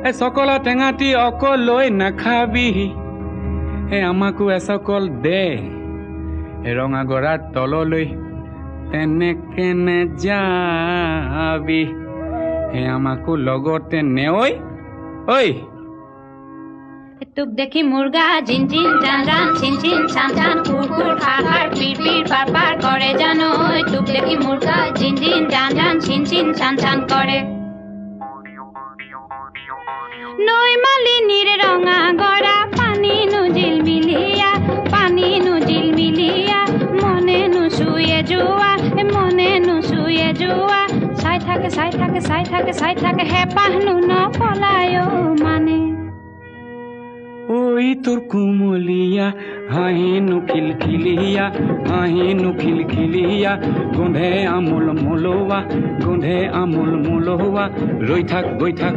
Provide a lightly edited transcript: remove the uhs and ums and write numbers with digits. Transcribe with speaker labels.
Speaker 1: এ সকল টেঙাটি অকল লৈ নাখাবি এ আমাকো এসকল দে ৰঙা গৰাৰ তললৈ তেনেকে নেযাবি হে আমাকো লগতে নেঐ ঐ
Speaker 2: তোক দেখি মুৰ্গা জিন জিন জান জান চিন চিন চান চান কুৰ কুৰ খাৰ খাৰ পিৰ পিৰ পাৰ পাৰ কৰে জানো তোক দেখি মুৰ্গা জিন জিন জান জান চিন চিন চান চান কৰে নৈ মালিনীৰ ৰঙা গৰা পানী নুজিল মিলিয়া মনে নুচুয়ে যোৱা চাই থাকে হেঁপাহনো নপলায় মানে
Speaker 1: ঐ তোৰ কুমলীয়া হাঁহিনো খিলখিলিয়া গোন্ধে আমোল মোলোৱা ৰৈ থাক গৈ থাক